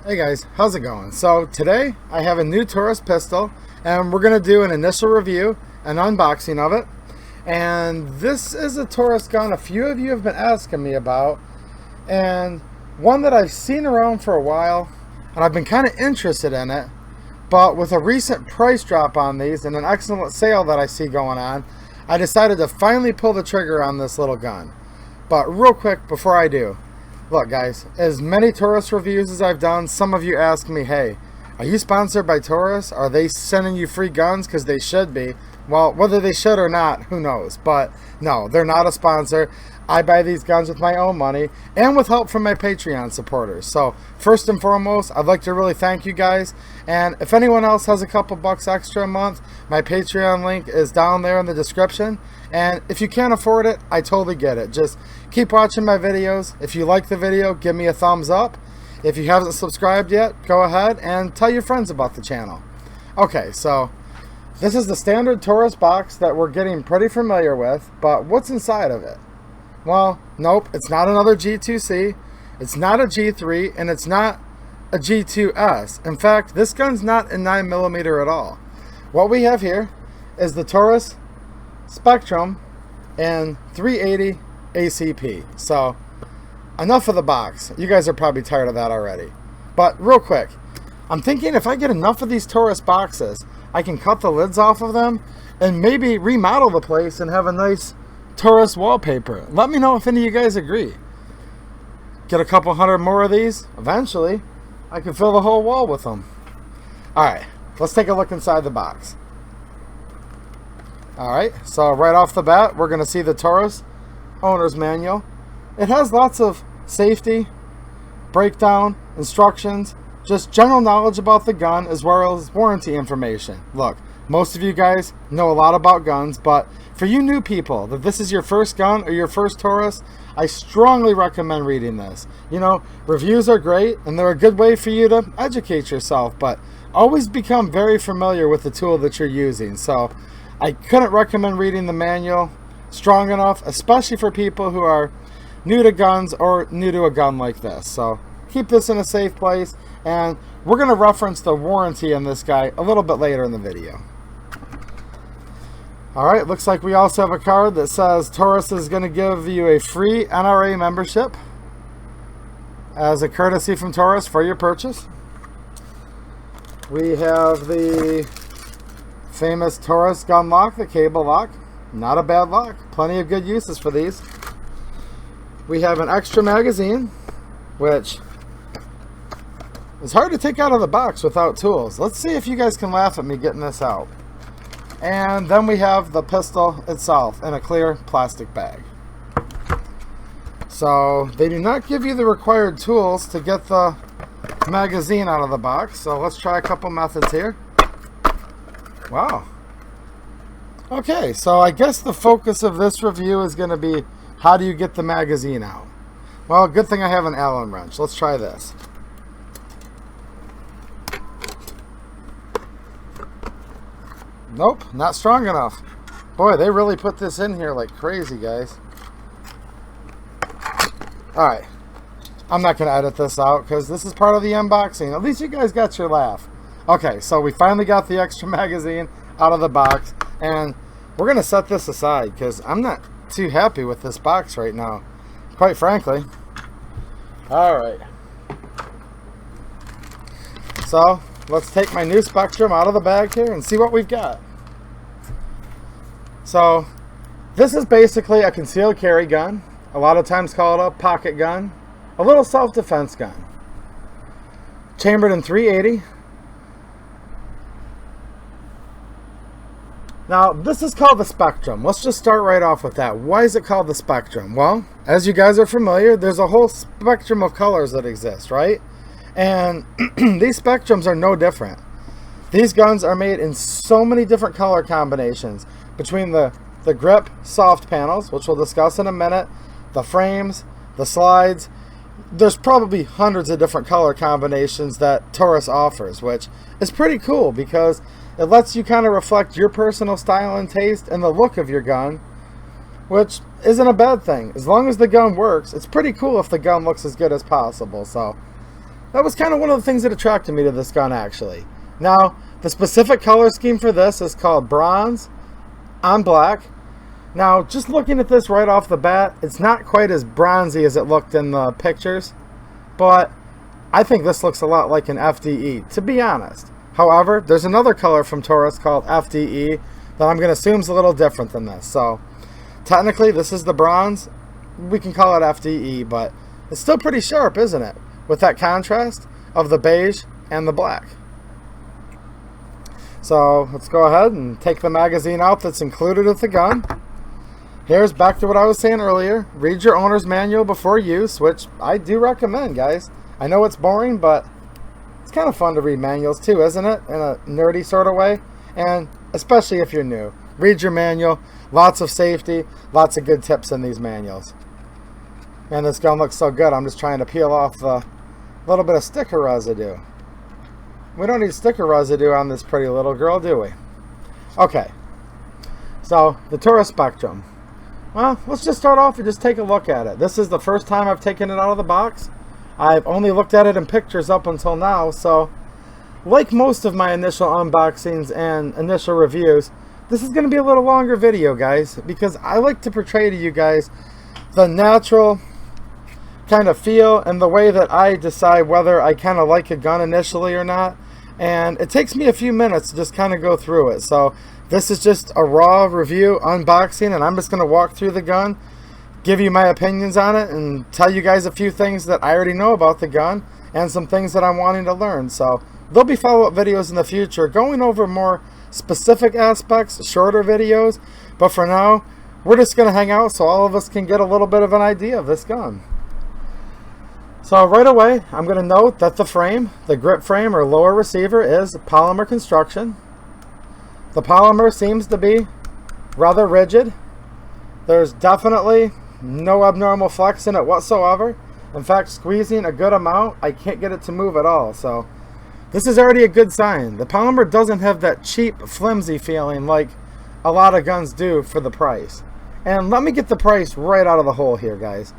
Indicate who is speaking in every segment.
Speaker 1: Hey guys, how's it going? So today I have a new Taurus pistol and we're going to do an initial review, an unboxing of it. And this is a Taurus gun a few of you have been asking me about, and one that I've seen around for a while and I've been kind of interested in it, but with a recent price drop on these and an excellent sale that I see going on, I decided to finally pull the trigger on this little gun. But real quick before I do, look guys, as many Taurus reviews as I've done, some of you ask me, hey, are you sponsored by Taurus? Are they sending you free guns? Because they should be. Well, whether they should or not, who knows? But no, they're not a sponsor. I buy these guns with my own money and with help from my Patreon supporters. So first and foremost, I'd like to really thank you guys. And if anyone else has a couple bucks extra a month, my Patreon link is down there in the description. And if you can't afford it, I totally get it. Just keep watching my videos. If you like the video, give me a thumbs up. If you haven't subscribed yet, go ahead and tell your friends about the channel. Okay, so this is the standard Taurus box that we're getting pretty familiar with, but what's inside of it? Well, nope, it's not another G2C, it's not a G3, and it's not a G2S. In fact, this gun's not in 9mm at all. What we have here is the Taurus Spectrum and 380 ACP. So enough of the box. You guys are probably tired of that already. But real quick, I'm thinking if I get enough of these Taurus boxes, I can cut the lids off of them and maybe remodel the place and have a nice Taurus wallpaper. Let me know if any of you guys agree. Get a couple hundred more of these. Eventually, I can fill the whole wall with them. Alright, let's take a look inside the box. Alright, so right off the bat, we're going to see the Taurus owner's manual. It has lots of safety, breakdown, instructions, just general knowledge about the gun as well as warranty information. Look, most of you guys know a lot about guns, but for you new people, that this is your first gun or your first Taurus, I strongly recommend reading this. You know, reviews are great and they're a good way for you to educate yourself, but always become very familiar with the tool that you're using. So I couldn't recommend reading the manual strong enough, especially for people who are new to guns or new to a gun like this. So keep this in a safe place, and we're going to reference the warranty on this guy a little bit later in the video. Alright, looks like we also have a card that says Taurus is going to give you a free NRA membership as a courtesy from Taurus for your purchase. We have the famous Taurus gun lock, the cable lock. Not a bad lock. Plenty of good uses for these. We have an extra magazine, which is hard to take out of the box without tools. Let's see if you guys can laugh at me getting this out. And then we have the pistol itself in a clear plastic bag. So they do not give you the required tools to get the magazine out of the box. So let's try a couple methods here. Wow. Okay, so I guess the focus of this review is going to be how do you get the magazine out? Well, good thing I have an Allen wrench. Let's try this. Nope, not strong enough. Boy, they really put this in here like crazy, guys. Alright, I'm not going to edit this out because this is part of the unboxing. At least you guys got your laugh. Okay, so we finally got the extra magazine out of the box, and we're going to set this aside because I'm not too happy with this box right now, quite frankly. Alright, so let's take my new Spectrum out of the bag here and see what we've got. So this is basically a concealed carry gun, a lot of times called a pocket gun, a little self-defense gun, chambered in 380. Now, this is called the Spectrum. Let's just start right off with that. Why is it called the Spectrum? Well, as you guys are familiar, there's a whole spectrum of colors that exist, right? And these Spectrums are no different. These guns are made in so many different color combinations, between the grip soft panels, which we'll discuss in a minute, the frames, the slides. There's probably hundreds of different color combinations that Taurus offers, which is pretty cool because it lets you kind of reflect your personal style and taste and the look of your gun, which isn't a bad thing. As long as the gun works, it's pretty cool if the gun looks as good as possible. So that was kind of one of the things that attracted me to this gun, actually. Now, the specific color scheme for this is called bronze on black. Now, just looking at this right off the bat, it's not quite as bronzy as it looked in the pictures, but I think this looks a lot like an FDE, to be honest. However, there's another color from Taurus called FDE that I'm going to assume is a little different than this. So, technically, this is the bronze. We can call it FDE, but it's still pretty sharp, isn't it? With that contrast of the beige and the black. So, let's go ahead and take the magazine out that's included with the gun. Here's back to what I was saying earlier. Read your owner's manual before use, which I do recommend, guys. I know it's boring, but it's kind of fun to read manuals too, isn't it? In a nerdy sort of way. And especially if you're new. Read your manual. Lots of safety. Lots of good tips in these manuals. Man, this gun looks so good. I'm just trying to peel off the little bit of sticker residue. We don't need sticker residue on this pretty little girl, do we? Okay. So, the Taurus Spectrum. Well, let's just start off and just take a look at it. This is the first time I've taken it out of the box. I've only looked at it in pictures up until now, so like most of my initial unboxings and initial reviews, this is going to be a little longer video, guys, because I like to portray to you guys the natural kind of feel and the way that I decide whether I kind of like a gun initially or not. And it takes me a few minutes to just kind of go through it. So this is just a raw review, unboxing, and I'm just going to walk through the gun, give you my opinions on it, and tell you guys a few things that I already know about the gun and some things that I'm wanting to learn. So there'll be follow-up videos in the future going over more specific aspects, shorter videos, but for now we're just going to hang out so all of us can get a little bit of an idea of this gun. So right away, I'm going to note that the frame, the grip frame or lower receiver, is polymer construction. The polymer seems to be rather rigid. There's definitely no abnormal flex in it whatsoever. In fact, squeezing a good amount, I can't get it to move at all. So this is already a good sign. The polymer doesn't have that cheap, flimsy feeling like a lot of guns do for the price. And let me get the price right out of the hole here, guys.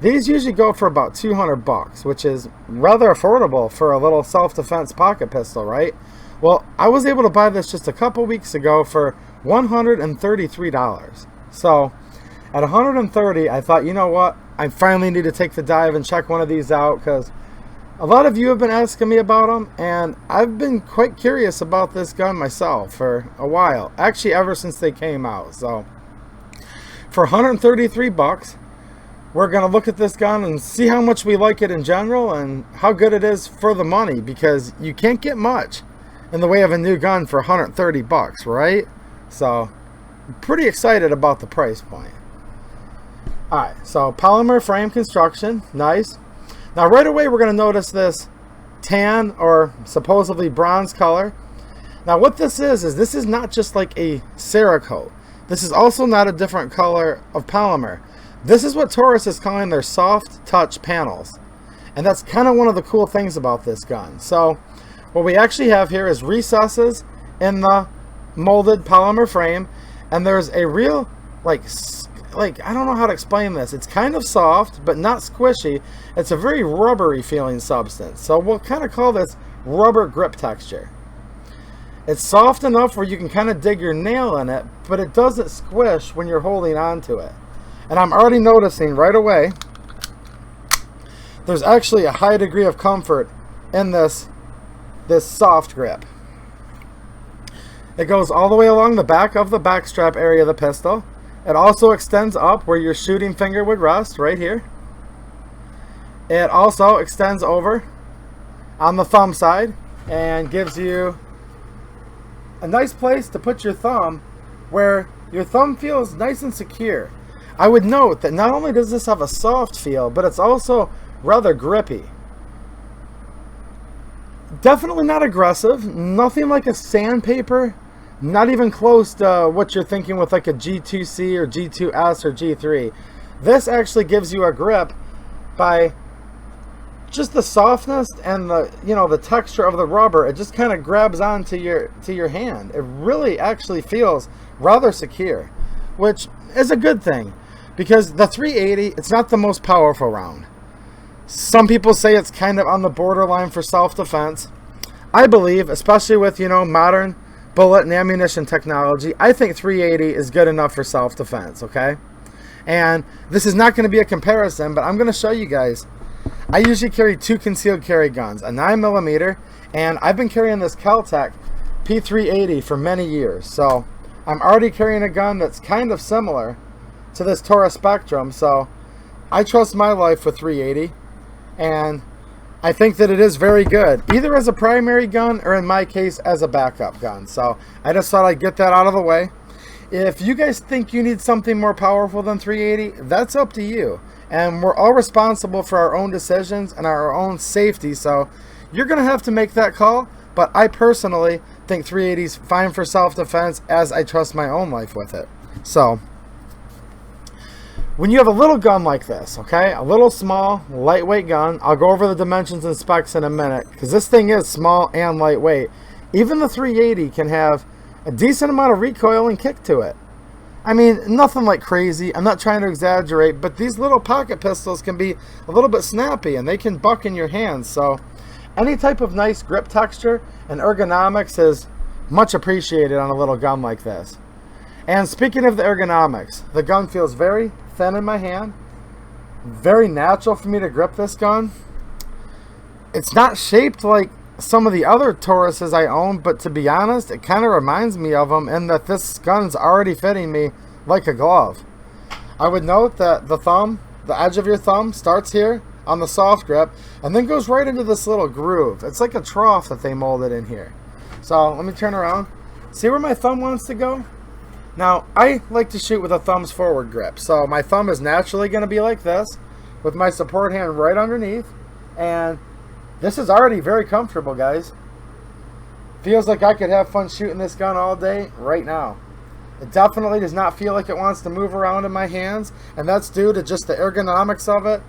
Speaker 1: These usually go for about 200 bucks, which is rather affordable for a little self-defense pocket pistol, right? Well, I was able to buy this just a couple weeks ago for $133. So at $130, I thought, you know what? I finally need to take the dive and check one of these out, because a lot of you have been asking me about them, and I've been quite curious about this gun myself for a while. Actually, ever since they came out. So for 133 bucks, we're going to look at this gun and see how much we like it in general and how good it is for the money, because you can't get much in the way of a new gun for 130 bucks, right? So I'm pretty excited about the price point. Alright, so polymer frame construction, nice. Now right away we're going to notice this tan or supposedly bronze color. Now what this is this is not just like a Cerakote. This is also not a different color of polymer. This is what Taurus is calling their soft touch panels. And that's kind of one of the cool things about this gun. So what we actually have here is recesses in the molded polymer frame. And there's a real, like I don't know how to explain this. It's kind of soft, but not squishy. It's a very rubbery feeling substance. So we'll kind of call this rubber grip texture. It's soft enough where you can kind of dig your nail in it, but it doesn't squish when you're holding on to it. And I'm already noticing right away there's actually a high degree of comfort in this soft grip. It goes all the way along the back of the backstrap area of the pistol. It also extends up where your shooting finger would rest, right here. It also extends over on the thumb side and gives you a nice place to put your thumb where your thumb feels nice and secure. I would note that not only does this have a soft feel, but it's also rather grippy. Definitely not aggressive, nothing like a sandpaper, not even close to what you're thinking with like a G2C or G2S or G3. This actually gives you a grip by just the softness and the texture of the rubber. It just kind of grabs onto your hand. It really actually feels rather secure, which is a good thing, because the 380, it's not the most powerful round. Some people say it's kind of on the borderline for self-defense. I believe, especially with, modern bullet and ammunition technology, I think 380 is good enough for self-defense, okay? And this is not going to be a comparison, but I'm going to show you guys. I usually carry 2 concealed carry guns, a 9mm, and I've been carrying this Kel-Tec P380 for many years. So I'm already carrying a gun that's kind of similar to this Taurus Spectrum, so I trust my life with 380, and I think that it is very good, either as a primary gun or in my case as a backup gun. So I just thought I'd get that out of the way. If you guys think you need something more powerful than 380, that's up to you. And we're all responsible for our own decisions and our own safety, so you're going to have to make that call. But I personally think 380 is fine for self-defense, as I trust my own life with it. So when you have a little gun like this, okay, a little small, lightweight gun, I'll go over the dimensions and specs in a minute, because this thing is small and lightweight. Even the 380 can have a decent amount of recoil and kick to it. I mean, nothing like crazy. I'm not trying to exaggerate, but these little pocket pistols can be a little bit snappy and they can buck in your hands. So any type of nice grip texture and ergonomics is much appreciated on a little gun like this. And speaking of the ergonomics, the gun feels very thin in my hand. Very natural for me to grip this gun. It's not shaped like some of the other Tauruses I own, but to be honest, it kind of reminds me of them in that this gun's already fitting me like a glove. I would note that the edge of your thumb starts here on the soft grip and then goes right into this little groove. It's like a trough that they molded in here. So let me turn around. See where my thumb wants to go? Now, I like to shoot with a thumb's forward grip. So my thumb is naturally going to be like this with my support hand right underneath, and this is already very comfortable, guys. Feels like I could have fun shooting this gun all day right now. It definitely does not feel like it wants to move around in my hands, and that's due to just the ergonomics of it,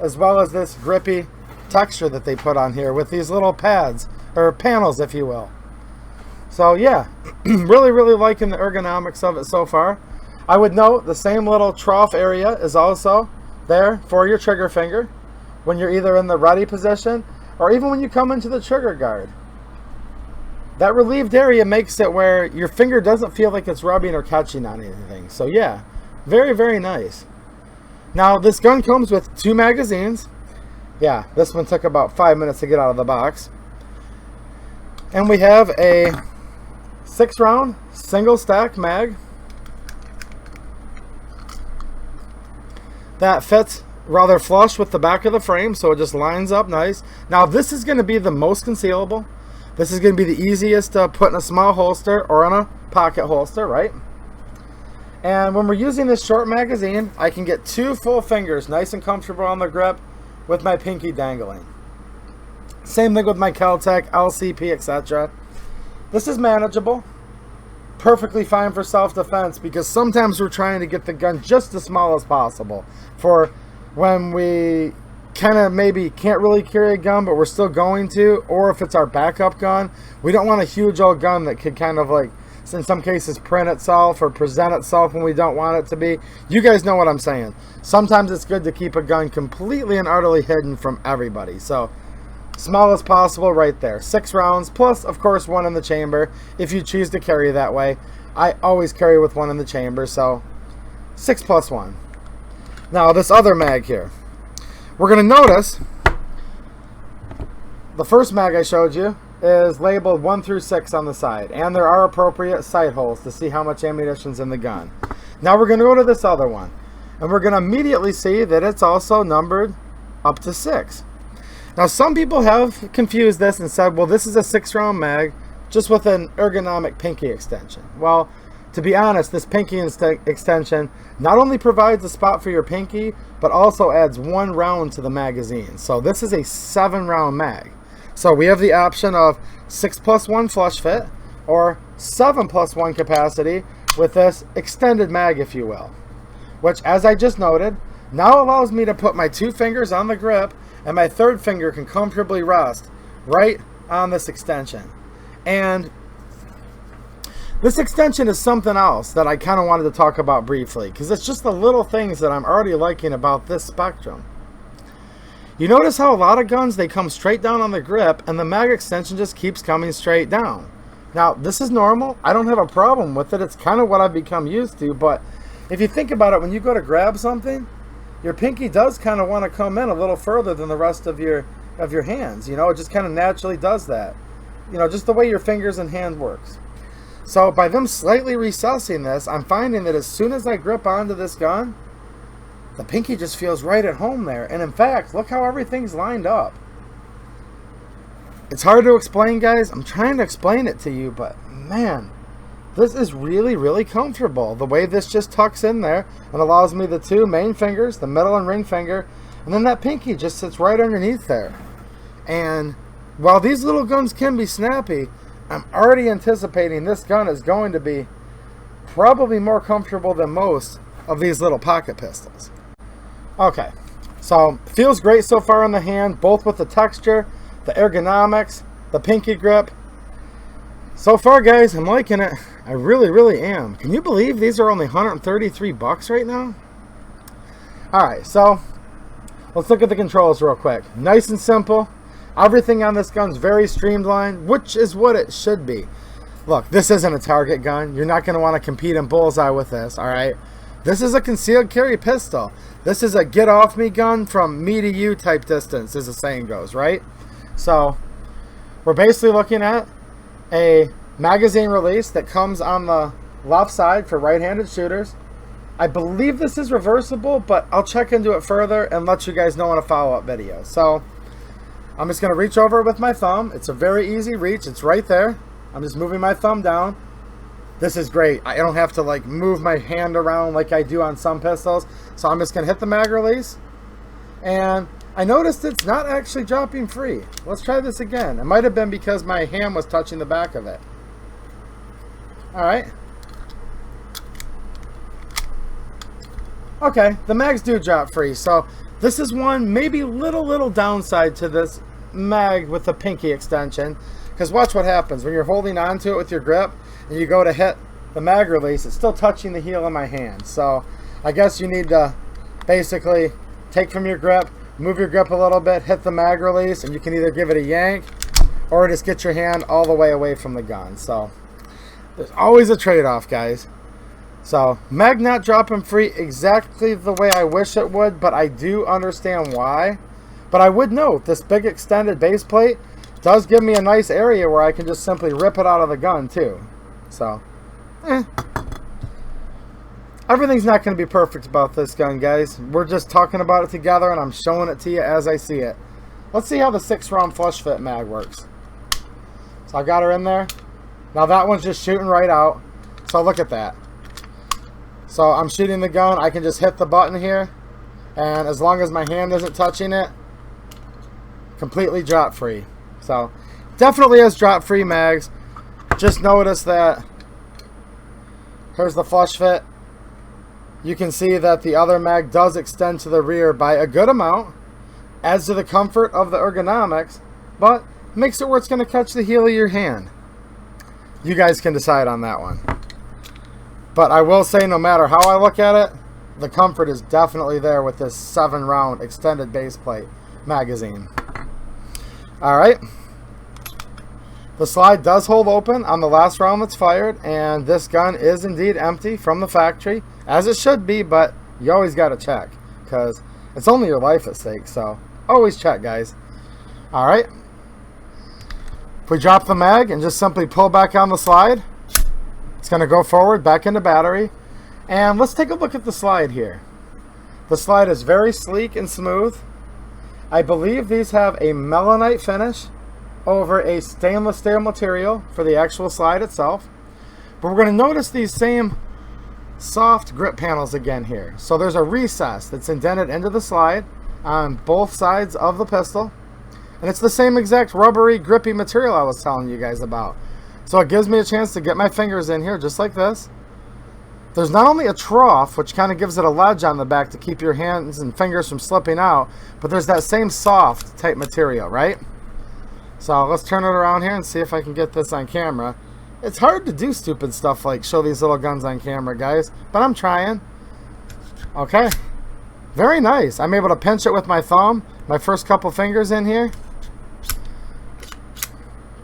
Speaker 1: as well as this grippy texture that they put on here with these little pads, or panels if you will. So yeah, really liking the ergonomics of it so far. I would note the same little trough area is also there for your trigger finger when you're either in the ready position or even when you come into the trigger guard. That relieved area makes it where your finger doesn't feel like it's rubbing or catching on anything. So yeah, very nice. Now this gun comes with 2 magazines. Yeah, this one took about 5 minutes to get out of the box. And we have a 6-round single stack mag that fits rather flush with the back of the frame, so it just lines up nice. Now this is going to be the most concealable. This is going to be the easiest to put in a small holster or in a pocket holster, right? And when we're using this short magazine, I can get 2 full fingers nice and comfortable on the grip with my pinky dangling. Same thing with my Kel-Tec, LCP, etc. This is manageable. Perfectly fine for self-defense, because sometimes we're trying to get the gun just as small as possible for when we kind of maybe can't really carry a gun but we're still going to, or if it's our backup gun, we don't want a huge old gun that could kind of like, in some cases, print itself or present itself when we don't want it to be. You guys know what I'm saying. Sometimes it's good to keep a gun completely and utterly hidden from everybody. So small as possible right there. 6 rounds plus, of course, 1 in the chamber if you choose to carry that way. I always carry with 1 in the chamber, so 6 plus 1. Now this other mag here, we're going to notice the first mag I showed you is labeled 1 through 6 on the side, and there are appropriate sight holes to see how much ammunition's in the gun. Now we're going to go to this other one, and we're going to immediately see that it's also numbered up to 6. Now some people have confused this and said, well, this is a 6-round mag just with an ergonomic pinky extension. Well, to be honest, this pinky extension not only provides a spot for your pinky, but also adds 1 round to the magazine. So this is a 7-round mag. So we have the option of 6 plus 1 flush fit or 7 plus 1 capacity with this extended mag, if you will, which, as I just noted, now allows me to put my 2 fingers on the grip and my 3rd finger can comfortably rest right on this extension. And this extension is something else that I kind of wanted to talk about briefly, because it's just the little things that I'm already liking about this Spectrum. You notice how a lot of guns, they come straight down on the grip and the mag extension just keeps coming straight down. Now, this is normal. I don't have a problem with it. It's kind of what I've become used to, but if you think about it, when you go to grab something, your pinky does kind of want to come in a little further than the rest of your hands. You know, it just kind of naturally does that. You know, just the way your fingers and hand works. So by them slightly recessing this, I'm finding that as soon as I grip onto this gun, the pinky just feels right at home there. And in fact, look how everything's lined up. It's hard to explain, guys. I'm trying to explain it to you, but man, this is really, really comfortable. The way this just tucks in there and allows me the two main fingers, the middle and ring finger, and then that pinky just sits right underneath there. And while these little guns can be snappy, I'm already anticipating this gun is going to be probably more comfortable than most of these little pocket pistols. Okay, so feels great so far in the hand, both with the texture, the ergonomics, the pinky grip. So far, guys, I'm liking it. I really, really am. Can you believe these are only 133 bucks right now? Alright, so let's look at the controls real quick. Nice and simple. Everything on this gun's very streamlined, which is what it should be. Look, this isn't a target gun. You're not going to want to compete in bullseye with this, alright? This is a concealed carry pistol. This is a get off me gun from me to you type distance, as the saying goes, right? So we're basically looking at a magazine release that comes on the left side for right-handed shooters. I believe this is reversible, but I'll check into it further and let you guys know in a follow-up video. So I'm just going to reach over with my thumb. It's a very easy reach. It's right there. I'm just moving my thumb down. This is great. I don't have to like move my hand around like I do on some pistols. So I'm just going to hit the mag release. And I noticed it's not actually dropping free. Let's try this again. It might have been because my hand was touching the back of it. Alright. Okay, the mags do drop free. So this is one maybe little downside to this mag with the pinky extension. Because watch what happens. When you're holding on to it with your grip and you go to hit the mag release, it's still touching the heel of my hand. So I guess you need to basically take from your grip, move your grip a little bit, hit the mag release, and you can either give it a yank or just get your hand all the way away from the gun. So there's always a trade-off, guys. So mag not dropping free exactly the way I wish it would, but I do understand why. But I would note this big extended base plate does give me a nice area where I can just simply rip it out of the gun too. So everything's not going to be perfect about this gun, guys. We're just talking about it together and I'm showing it to you as I see it. Let's see how the 6-round flush fit mag works. So I got her in there. Now that one's just shooting right out. So look at that. So I'm shooting the gun. I can just hit the button here. And as long as my hand isn't touching it, completely drop free. So definitely has drop free mags. Just notice that here's the flush fit. You can see that the other mag does extend to the rear by a good amount. Adds to the comfort of the ergonomics, but makes it where it's going to catch the heel of your hand. You guys can decide on that one. But I will say, no matter how I look at it, the comfort is definitely there with this 7-round extended base plate magazine. Alright. The slide does hold open on the last round that's fired, and this gun is indeed empty from the factory, as it should be, but you always got to check, because it's only your life at stake, so always check, guys. Alright. If we drop the mag and just simply pull back on the slide, it's going to go forward, back into battery. And let's take a look at the slide here. The slide is very sleek and smooth. I believe these have a melanite finish over a stainless steel material for the actual slide itself. But we're going to notice these same soft grip panels again here. So there's a recess that's indented into the slide on both sides of the pistol. And it's the same exact rubbery, grippy material I was telling you guys about. So it gives me a chance to get my fingers in here just like this. There's not only a trough, which kind of gives it a ledge on the back to keep your hands and fingers from slipping out, but there's that same soft type material, right? So let's turn it around here and see if I can get this on camera. It's hard to do stupid stuff like show these little guns on camera, guys, but I'm trying. Okay. Very nice. I'm able to pinch it with my thumb, my first couple fingers in here.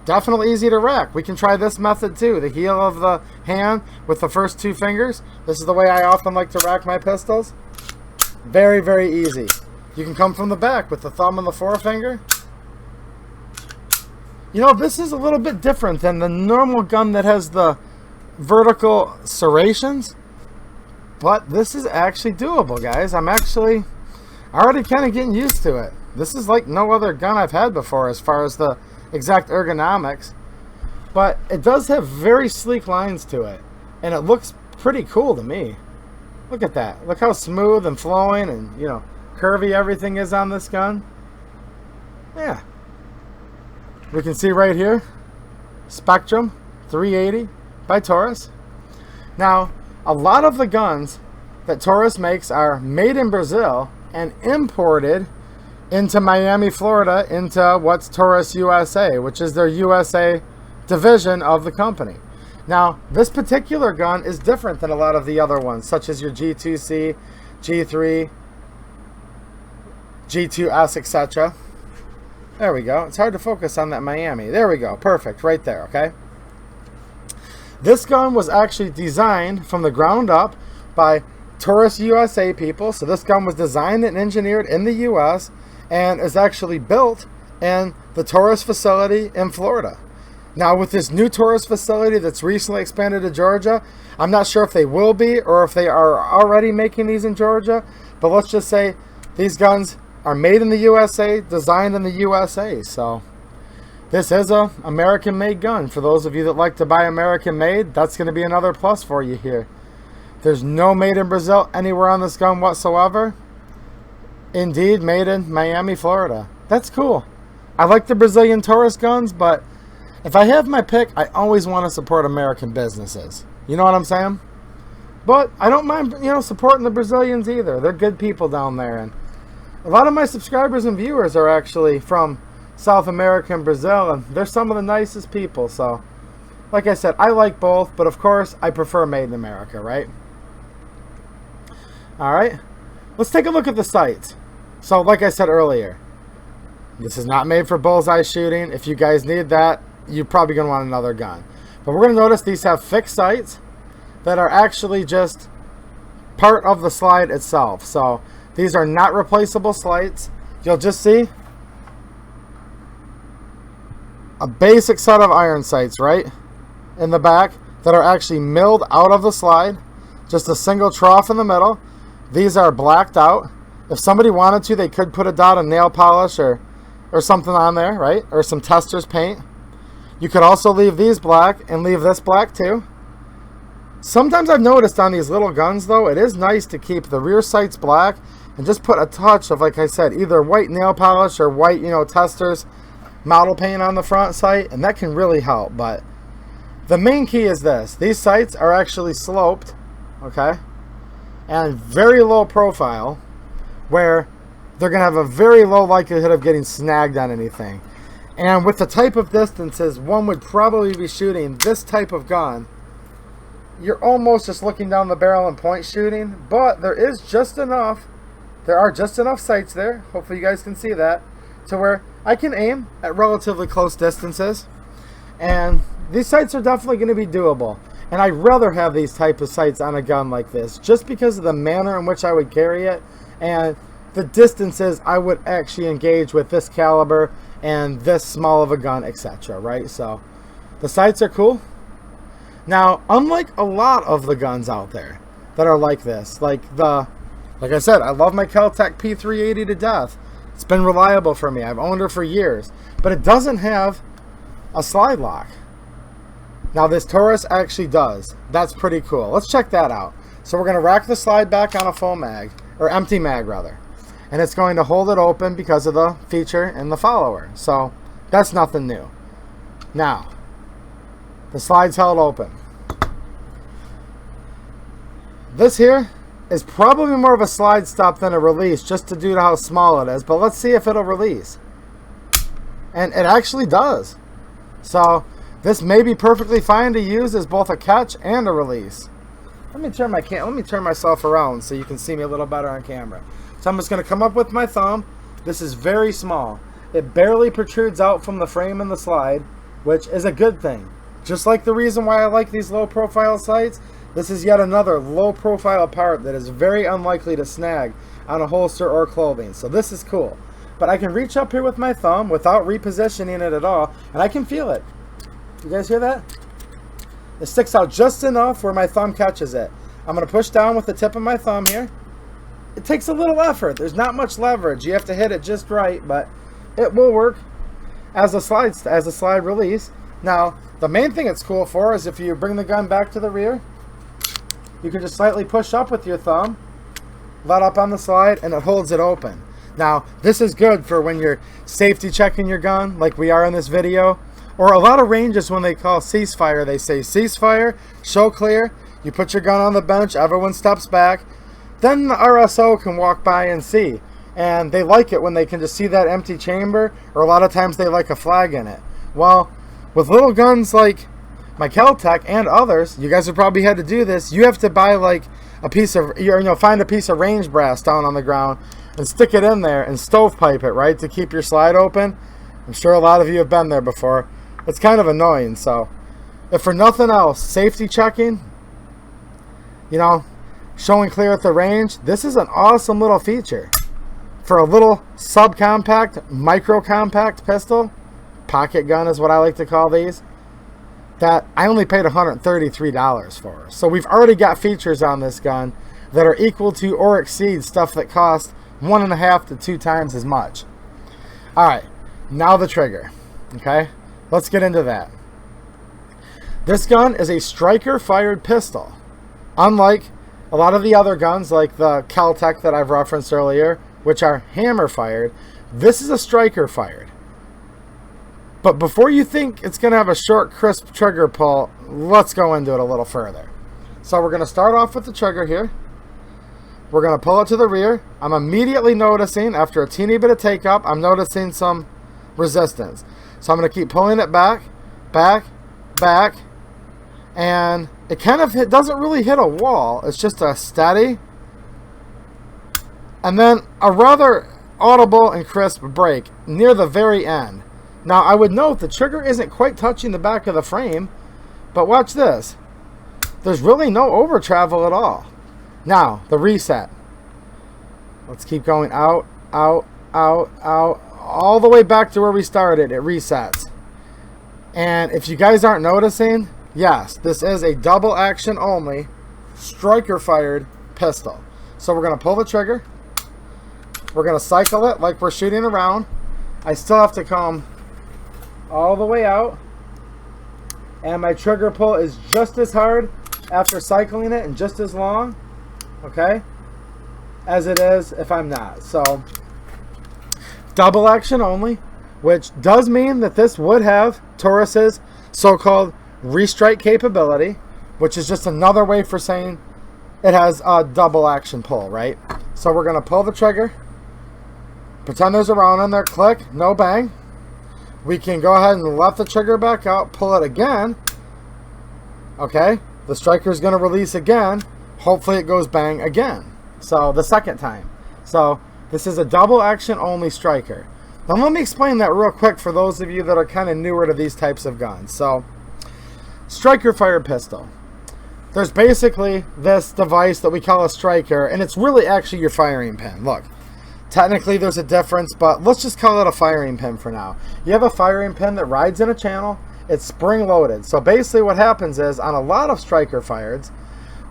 Speaker 1: Definitely easy to rack. We can try this method too. The heel of the hand with the first 2 fingers. This is the way I often like to rack my pistols. Very, very easy. You can come from the back with the thumb and the forefinger. You know, this is a little bit different than the normal gun that has the vertical serrations. But this is actually doable, guys. I'm actually already kind of getting used to it. This is like no other gun I've had before as far as the exact ergonomics. But it does have very sleek lines to it. And it looks pretty cool to me. Look at that. Look how smooth and flowing and, you know, curvy everything is on this gun. Yeah. We can see right here, Spectrum 380 by Taurus. Now, a lot of the guns that Taurus makes are made in Brazil and imported into Miami, Florida, into what's Taurus USA, which is their USA division of the company. Now, this particular gun is different than a lot of the other ones, such as your G2C, G3, G2S, etc. There we go. It's hard to focus on that Miami. There we go. Perfect. Right there, okay? This gun was actually designed from the ground up by Taurus USA people. So this gun was designed and engineered in the US and is actually built in the Taurus facility in Florida. Now with this new Taurus facility that's recently expanded to Georgia, I'm not sure if they will be or if they are already making these in Georgia, but let's just say these guns are made in the USA, designed in the USA. So this is a American-made gun. For those of you that like to buy American-made, that's going to be another plus for you here. There's no made in Brazil anywhere on this gun whatsoever. Indeed, made in Miami, Florida. That's cool. I like the Brazilian Taurus guns, but if I have my pick, I always want to support American businesses. You know what I'm saying? But I don't mind, you know, supporting the Brazilians either. They're good people down there, and a lot of my subscribers and viewers are actually from South America and Brazil, and they're some of the nicest people. So, like I said, I like both, but of course, I prefer made in America, right? Alright, let's take a look at the sights. So, like I said earlier, this is not made for bullseye shooting. If you guys need that, you're probably going to want another gun. But we're going to notice these have fixed sights that are actually just part of the slide itself. So, these are not replaceable sights. You'll just see a basic set of iron sights right in the back that are actually milled out of the slide. Just a single trough in the middle. These are blacked out. If somebody wanted to, they could put a dot of nail polish or something on there, right? Or some tester's paint. You could also leave these black and leave this black too. Sometimes I've noticed on these little guns though, it is nice to keep the rear sights black and just put a touch of, like I said, either white nail polish or white, you know, tester's model paint on the front sight, and that can really help. But the main key is this. These sights are actually sloped, okay, and very low profile, where they're going to have a very low likelihood of getting snagged on anything. And with the type of distances one would probably be shooting this type of gun, you're almost just looking down the barrel and point shooting, but there are just enough sights there, hopefully you guys can see that, to where I can aim at relatively close distances. And these sights are definitely going to be doable. And I'd rather have these type of sights on a gun like this, just because of the manner in which I would carry it and the distances I would actually engage with this caliber and this small of a gun, etc. Right? So the sights are cool. Now, unlike a lot of the guns out there that are like this, like I said, I love my Kel-Tec P380 to death. It's been reliable for me. I've owned her for years. But it doesn't have a slide lock. Now this Taurus actually does. That's pretty cool. Let's check that out. So we're going to rack the slide back on a full mag, or empty mag rather. And it's going to hold it open because of the feature in the follower. So that's nothing new. Now, the slide's held open. This here is probably more of a slide stop than a release, just to do to how small it is. But let's see if it'll release. And it actually does. So this may be perfectly fine to use as both a catch and a release. Let me turn myself around so you can see me a little better on camera. So I'm just going to come up with my thumb. This is very small. It barely protrudes out from the frame and the slide, which is a good thing. Just like the reason why I like these low profile sights, this is yet another low profile part that is very unlikely to snag on a holster or clothing. So this is cool. But I can reach up here with my thumb without repositioning it at all, and I can feel it. You guys hear that? It sticks out just enough where my thumb catches it. I'm going to push down with the tip of my thumb here. It takes a little effort. There's not much leverage. You have to hit it just right, but it will work as a slide release. Now, the main thing it's cool for is if you bring the gun back to the rear, you can just slightly push up with your thumb, let up on the slide, and it holds it open. Now, this is good for when you're safety checking your gun, like we are in this video, or a lot of ranges when they call ceasefire, they say ceasefire, show clear, you put your gun on the bench, everyone steps back, then the RSO can walk by and see. And they like it when they can just see that empty chamber, or a lot of times they like a flag in it. Well, with little guns like my Kel-Tec and others, you guys have probably had to do this, you have to buy like a piece of, find a piece of range brass down on the ground and stick it in there and stovepipe it, right, to keep your slide open. I'm sure a lot of you have been there before. It's kind of annoying. So if for nothing else, safety checking, showing clear at the range, this is an awesome little feature for a little subcompact, micro-compact pistol. Pocket gun is what I like to call these. That I only paid $133 for. So we've already got features on this gun that are equal to or exceed stuff that cost 1.5 to 2 times as much. Alright, now the trigger. Okay, let's get into that. This gun is a striker fired pistol. Unlike a lot of the other guns like the Kel-Tec that I've referenced earlier, which are hammer fired, this is a striker fired. But before you think it's going to have a short, crisp trigger pull, let's go into it a little further. So we're going to start off with the trigger here. We're going to pull it to the rear. I'm immediately noticing, after a teeny bit of take up, I'm noticing some resistance. So I'm going to keep pulling it back, back, back, and it doesn't really hit a wall. It's just a steady, and then a rather audible and crisp break near the very end. Now, I would note the trigger isn't quite touching the back of the frame, but watch this. There's really no over travel at all. Now, the reset. Let's keep going out, out, out, out, all the way back to where we started. It resets. And if you guys aren't noticing, yes, this is a double action only striker fired pistol. So we're going to pull the trigger. We're going to cycle it like we're shooting around. I still have to come all the way out, and my trigger pull is just as hard after cycling it and just as long, okay, as it is if I'm not. So double action only, which does mean that this would have Taurus's so-called restrike capability, which is just another way for saying it has a double action pull, right? So we're going to pull the trigger, pretend there's a round in there, click, no bang. We can go ahead and let the trigger back out, pull it again. Okay, the striker is going to release again. Hopefully it goes bang again. So the second time. So this is a double action only striker. Now let me explain that real quick for those of you that are kind of newer to these types of guns. So striker fired pistol. There's basically this device that we call a striker, and it's really actually your firing pin. Look. Technically there's a difference, but let's just call it a firing pin for now. You have a firing pin that rides in a channel. It's spring loaded. So basically what happens is on a lot of striker fireds,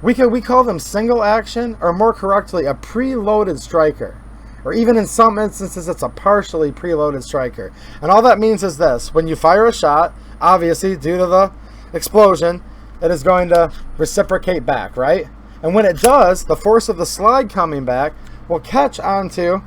Speaker 1: we call them single action, or more correctly, a preloaded striker. Or even in some instances, it's a partially preloaded striker. And all that means is this: when you fire a shot, obviously due to the explosion, it is going to reciprocate back, right? And when it does, the force of the slide coming back will catch onto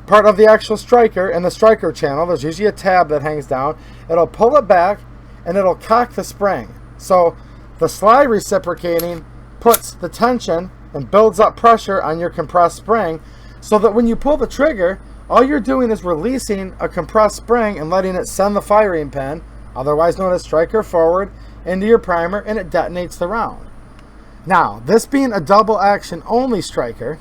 Speaker 1: part of the actual striker in the striker channel. There's usually a tab that hangs down. It'll pull it back and it'll cock the spring. So the slide reciprocating puts the tension and builds up pressure on your compressed spring, so that when you pull the trigger, all you're doing is releasing a compressed spring and letting it send the firing pin, otherwise known as striker forward, into your primer, and it detonates the round. Now, this being a double action only striker,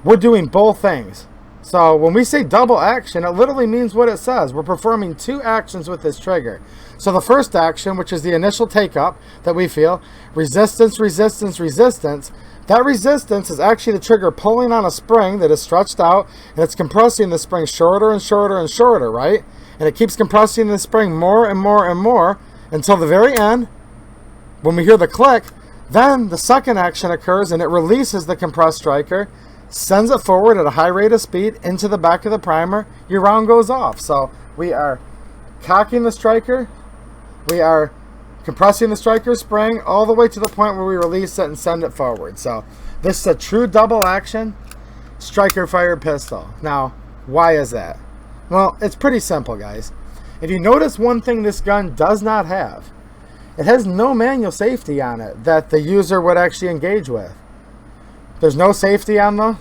Speaker 1: we're doing both things. So when we say double action, it literally means what it says. We're performing two actions with this trigger. So the first action, which is the initial take up that we feel, resistance, resistance, resistance, that resistance is actually the trigger pulling on a spring that is stretched out, and it's compressing the spring shorter and shorter and shorter, right? And it keeps compressing the spring more and more and more until the very end. When we hear the click, then the second action occurs and it releases the compressed striker, sends it forward at a high rate of speed into the back of the primer. Your round goes off. So we are cocking the striker, we are compressing the striker spring all the way to the point where we release it and send it forward. So this is a true double action striker fired pistol. Now, why is that? Well, it's pretty simple, guys. If you notice one thing this gun does not have, it has no manual safety on it that the user would actually engage with. There's no safety on the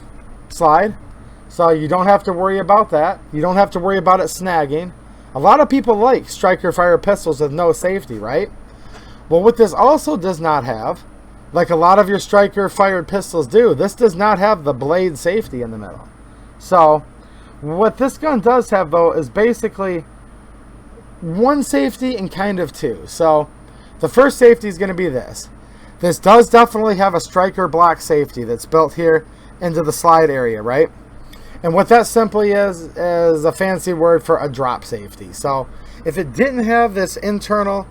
Speaker 1: slide, so you don't have to worry about that. You don't have to worry about it snagging. A lot of people like striker fired pistols with no safety, right? Well, what this also does not have, like a lot of your striker fired pistols do, this does not have the blade safety in the middle. So what this gun does have, though, is basically one safety and kind of two. So the first safety is going to be this. This does definitely have a striker block safety that's built here into the slide area, right? And what that simply is a fancy word for a drop safety. So if it didn't have this internal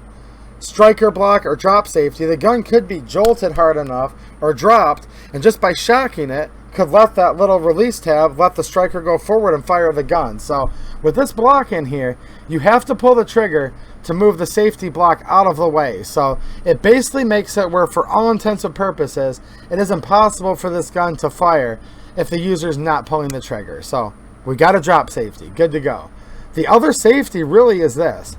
Speaker 1: striker block or drop safety, the gun could be jolted hard enough or dropped, and just by shocking it, could let that little release tab let the striker go forward and fire the gun. So with this block in here, you have to pull the trigger to move the safety block out of the way. So it basically makes it where, for all intents and purposes, it is impossible for this gun to fire if the user's not pulling the trigger. So we got a drop safety, good to go. The other safety really is this: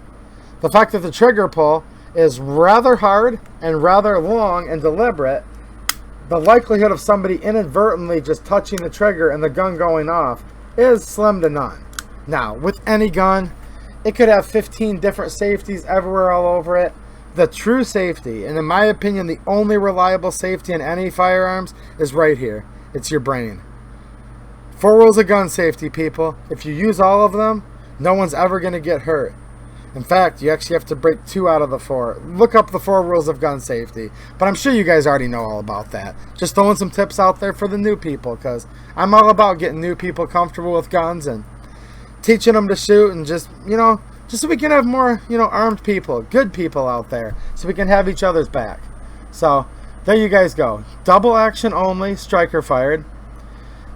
Speaker 1: the fact that the trigger pull is rather hard and rather long and deliberate. The likelihood of somebody inadvertently just touching the trigger and the gun going off is slim to none. Now, with any gun, it could have 15 different safeties everywhere all over it. The true safety, and in my opinion, the only reliable safety in any firearms, is right here. It's your brain. 4 rules of gun safety, people. If you use all of them, no one's ever going to get hurt. In fact, you actually have to break 2 out of the 4. Look up the 4 rules of gun safety. But I'm sure you guys already know all about that. Just throwing some tips out there for the new people, because I'm all about getting new people comfortable with guns and teaching them to shoot, and just, just so we can have more, armed people, good people out there, so we can have each other's back. So there you guys go. Double action only, striker fired.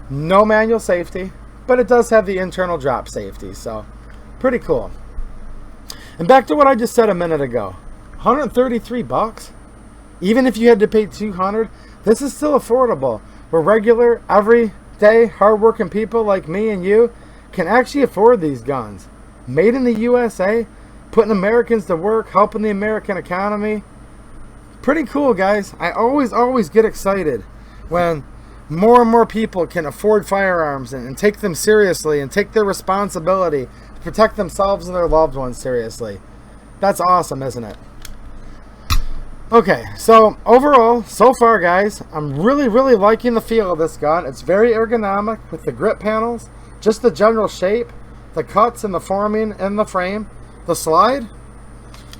Speaker 1: No manual safety, but it does have the internal drop safety. So pretty cool. And back to what I just said a minute ago, 133 bucks. Even if you had to pay 200, this is still affordable. Where regular, everyday, hardworking people like me and you can actually afford these guns. Made in the USA, putting Americans to work, helping the American economy. Pretty cool, guys. I always get excited when more and more people can afford firearms and take them seriously and take their responsibility to protect themselves and their loved ones seriously. That's awesome, isn't it? Okay, so overall, so far, guys, I'm really liking the feel of this gun. It's very ergonomic with the grip panels, just the general shape, the cuts and the forming in the frame, the slide.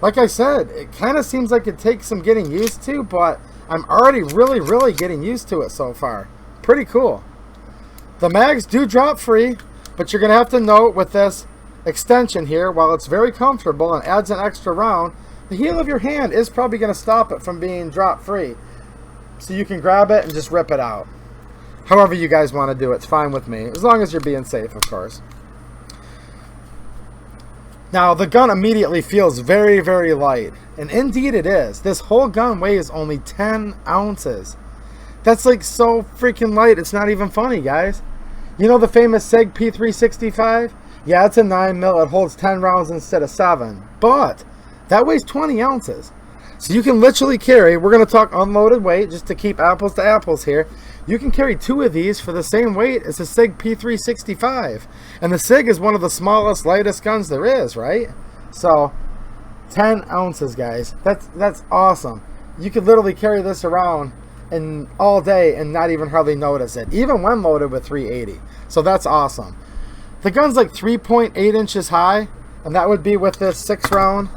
Speaker 1: Like I said, it kind of seems like it takes some getting used to, but I'm already really getting used to it so far. Pretty cool. The mags do drop free, but you're going to have to note with this extension here, while it's very comfortable and adds an extra round, the heel of your hand is probably going to stop it from being drop free. So you can grab it and just rip it out. However you guys want to do it, it's fine with me, as long as you're being safe, of course. Now, the gun immediately feels very light, and indeed it is. This whole gun weighs only 10 ounces. That's like so freaking light, it's not even funny, guys. You know the famous SIG P365? Yeah, it's a 9mm, it holds 10 rounds instead of 7, but that weighs 20 ounces. So you can literally carry, we're going to talk unloaded weight, just to keep apples to apples here. You can carry 2 of these for the same weight as a SIG P365. And the SIG is one of the smallest, lightest guns there is, right? So, 10 ounces, guys. That's awesome. You could literally carry this around and all day and not even hardly notice it, even when loaded with 380. So that's awesome. The gun's like 3.8 inches high, and that would be with this 6-round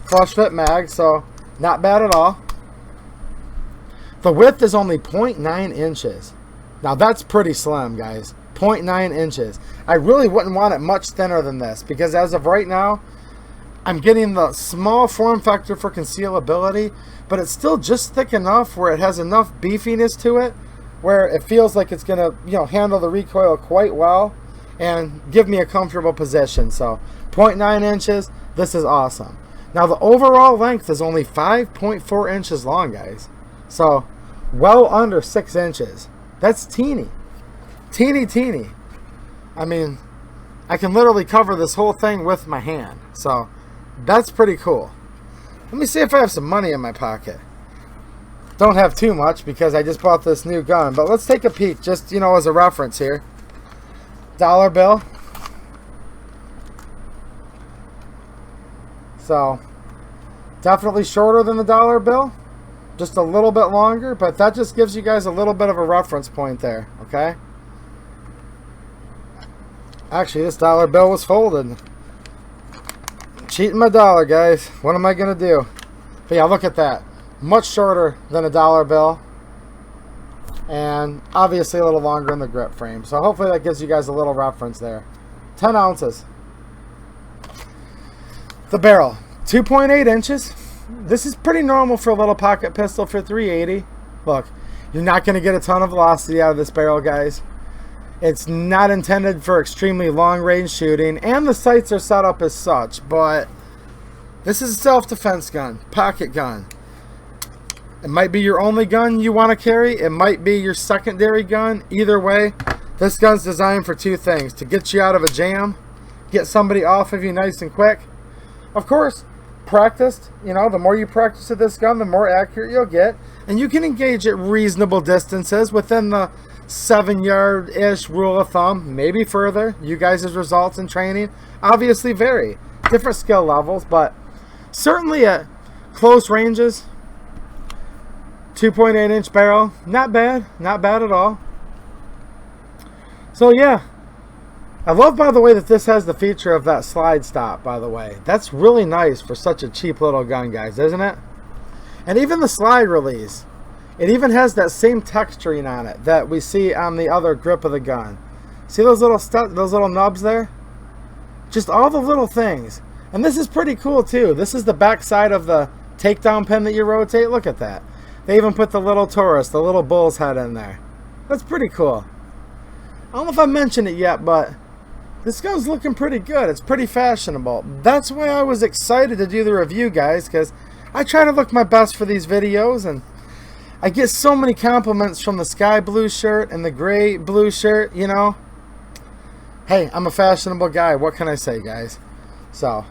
Speaker 1: flush fit mag, so not bad at all. The width is only 0.9 inches. Now that's pretty slim, guys. 0.9 inches. I really wouldn't want it much thinner than this, because as of right now, I'm getting the small form factor for concealability, but it's still just thick enough where it has enough beefiness to it where it feels like it's gonna, you know, handle the recoil quite well and give me a comfortable position. So 0.9 inches, this is awesome. Now the overall length is only 5.4 inches long, guys. So well under 6 inches. That's teeny. Teeny. I mean, I can literally cover this whole thing with my hand. So that's pretty cool. Let me see if I have some money in my pocket. Don't have too much because I just bought this new gun. But let's take a peek just, you know, as a reference here. Dollar bill. So definitely shorter than the dollar bill. Just a little bit longer. But that just gives you guys a little bit of a reference point there. Okay. Actually, this dollar bill was folded. Cheating my dollar, guys. What am I going to do? But yeah, look at that. Much shorter than a dollar bill. And obviously a little longer in the grip frame. So hopefully that gives you guys a little reference there. 10 ounces. The barrel. 2.8 inches. This is pretty normal for a little pocket pistol for 380. Look, you're not going to get a ton of velocity out of this barrel, guys. It's not intended for extremely long range shooting, and the sights are set up as such, but this is a self-defense gun, pocket gun. It might be your only gun you want to carry. It might be your secondary gun. Either way, this gun's designed for two things: to get you out of a jam, get somebody off of you nice and quick. Of course, practiced, you know, the more you practice with this gun, the more accurate you'll get, and you can engage at reasonable distances within the 7-yard-ish rule of thumb, maybe further. You guys' results in training obviously vary. Different skill levels, but certainly at close ranges, 2.8 inch barrel, not bad at all. So yeah, I love, by the way, that this has the feature of that slide stop, by the way. That's really nice for such a cheap little gun, guys, isn't it? And even the slide release. It even has that same texturing on it that we see on the other grip of the gun. See those little nubs there? Just all the little things. And this is pretty cool too. This is the back side of the takedown pin that you rotate. Look at that. They even put the little Taurus, the little bull's head in there. That's pretty cool. I don't know if I mentioned it yet, but this gun's looking pretty good. It's pretty fashionable. That's why I was excited to do the review, guys, because I try to look my best for these videos, and I get so many compliments from the sky blue shirt and the gray blue shirt, you know. Hey, I'm a fashionable guy. What can I say, guys? So,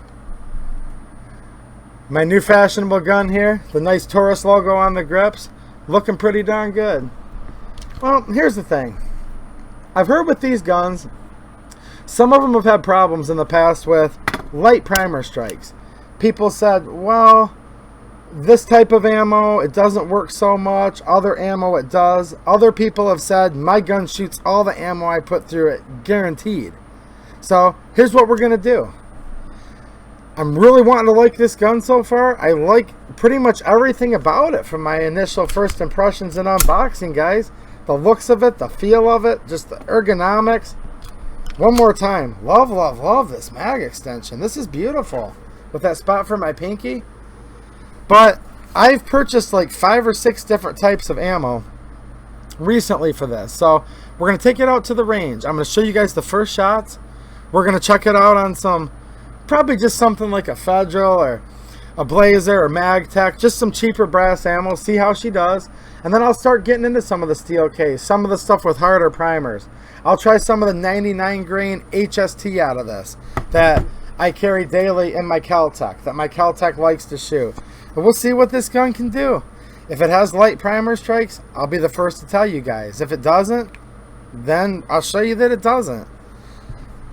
Speaker 1: my new fashionable gun here, the nice Taurus logo on the grips, looking pretty darn good. Well, here's the thing. I've heard with these guns, some of them have had problems in the past with light primer strikes. People said, well, this type of ammo, it doesn't work so much. Other ammo, it does. Other people have said, my gun shoots all the ammo I put through it, guaranteed. So, here's what we're going to do. I'm really wanting to like this gun so far. I like pretty much everything about it from my initial first impressions and unboxing, guys. The looks of it, the feel of it, just the ergonomics. One more time. Love, love, love this mag extension. This is beautiful. With that spot for my pinky. But I've purchased like 5 or 6 different types of ammo recently for this. So we're going to take it out to the range. I'm going to show you guys the first shots. We're going to check it out on some, probably just something like a Federal or a Blazer or MagTech. Just some cheaper brass ammo. See how she does. And then I'll start getting into some of the steel case. Some of the stuff with harder primers. I'll try some of the 99 grain HST out of this that I carry daily in my Kel-Tec, that my Kel-Tec likes to shoot. But we'll see what this gun can do. If it has light primer strikes, I'll be the first to tell you guys. If it doesn't, then I'll show you that it doesn't.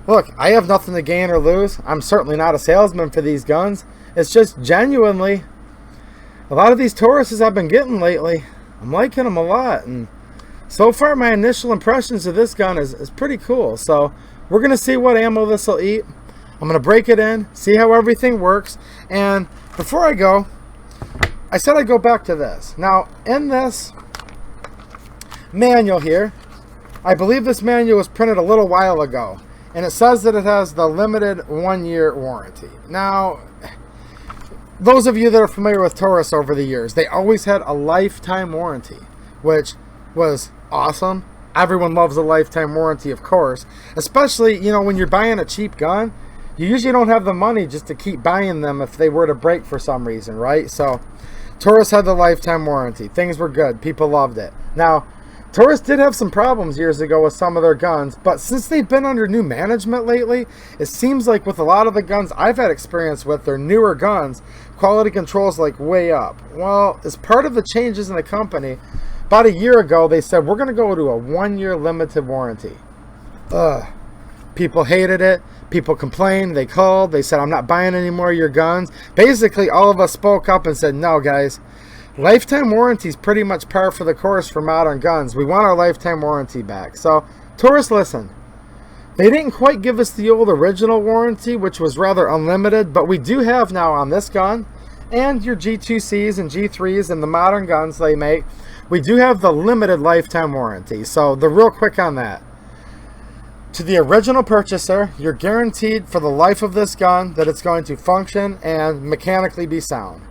Speaker 1: Look, I have nothing to gain or lose. I'm certainly not a salesman for these guns. It's just genuinely, a lot of these Tauruses I've been getting lately, I'm liking them a lot, and so far my initial impressions of this gun is pretty cool. So we're going to see what ammo this will eat. I'm going to break it in, see how everything works, and before I go, I said I'd go back to this. Now, in this manual here, I believe this manual was printed a little while ago, and it says that it has the limited 1-year warranty. Now, those of you that are familiar with Taurus over the years, they always had a lifetime warranty, which was awesome. Everyone loves a lifetime warranty, of course, especially, you know, when you're buying a cheap gun, you usually don't have the money just to keep buying them if they were to break for some reason, right? So Taurus had the lifetime warranty. Things were good. People loved it. Now, Taurus did have some problems years ago with some of their guns, but since they've been under new management lately, it seems like with a lot of the guns I've had experience with, their newer guns, quality control is like way up. Well, as part of the changes in the company, about a year ago, they said, we're going to go to a 1-year limited warranty. Ugh. People hated it. People complained. They called. They said, I'm not buying any more of your guns. Basically, all of us spoke up and said, no, guys. Lifetime warranty is pretty much par for the course for modern guns. We want our lifetime warranty back. So, Taurus, listen. They didn't quite give us the old original warranty, which was rather unlimited, but we do have now on this gun, and your G2Cs and G3s and the modern guns they make, we do have the limited lifetime warranty. So, the real quick on that. To the original purchaser, you're guaranteed for the life of this gun that it's going to function and mechanically be sound.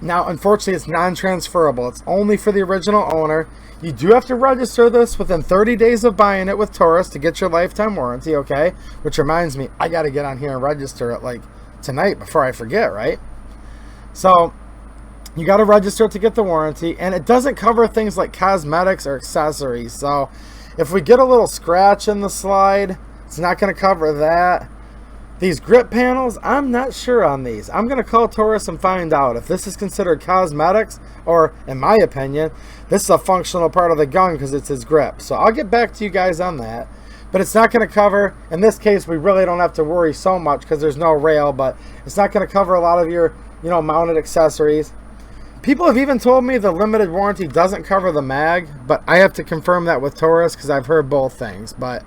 Speaker 1: Now, unfortunately, it's non-transferable. It's only for the original owner. You do have to register this within 30 days of buying it with Taurus to get your lifetime warranty, okay? Which reminds me, I got to get on here and register it like tonight before I forget, right? So, you got to register it to get the warranty, and it doesn't cover things like cosmetics or accessories. So, if we get a little scratch in the slide, it's not going to cover that. These grip panels, I'm not sure on these. I'm going to call Taurus and find out if this is considered cosmetics or, in my opinion, this is a functional part of the gun because it's his grip. So I'll get back to you guys on that. But it's not going to cover, in this case, we really don't have to worry so much because there's no rail, but it's not going to cover a lot of your, you know, mounted accessories. People have even told me the limited warranty doesn't cover the mag, but I have to confirm that with Taurus because I've heard both things. But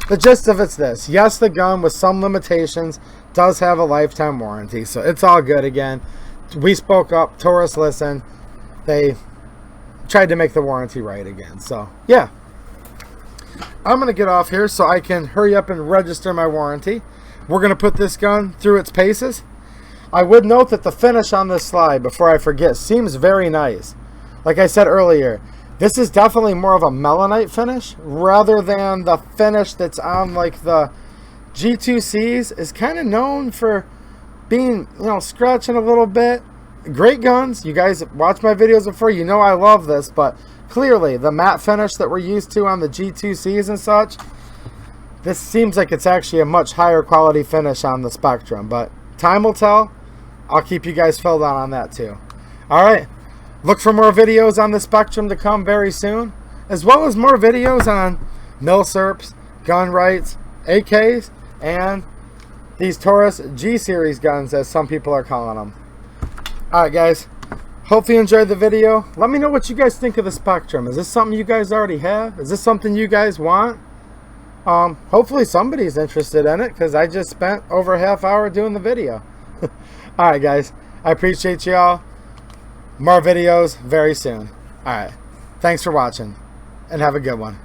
Speaker 1: the gist of it's this. Yes, the gun with some limitations does have a lifetime warranty, so it's all good again. We spoke up. Taurus listened. They tried to make the warranty right again. So, yeah. I'm going to get off here so I can hurry up and register my warranty. We're going to put this gun through its paces. I would note that the finish on this slide, before I forget, seems very nice. Like I said earlier, this is definitely more of a melanite finish rather than the finish that's on like the G2Cs. Is kind of known for being, you know, scratching a little bit. Great guns. You guys watch my videos before. You know I love this, but clearly the matte finish that we're used to on the G2Cs and such, this seems like it's actually a much higher quality finish on the Spectrum, but time will tell. I'll keep you guys filled on that too. Alright, look for more videos on the Spectrum to come very soon, as well as more videos on milsurps, gun rights, AKs, and these Taurus G-Series guns, as some people are calling them. Alright guys, hope you enjoyed the video. Let me know what you guys think of the Spectrum. Is this something you guys already have? Is this something you guys want? Hopefully somebody's interested in it, because I just spent over a half hour doing the video. Alright guys, I appreciate y'all. More videos very soon. Alright, thanks for watching, and have a good one.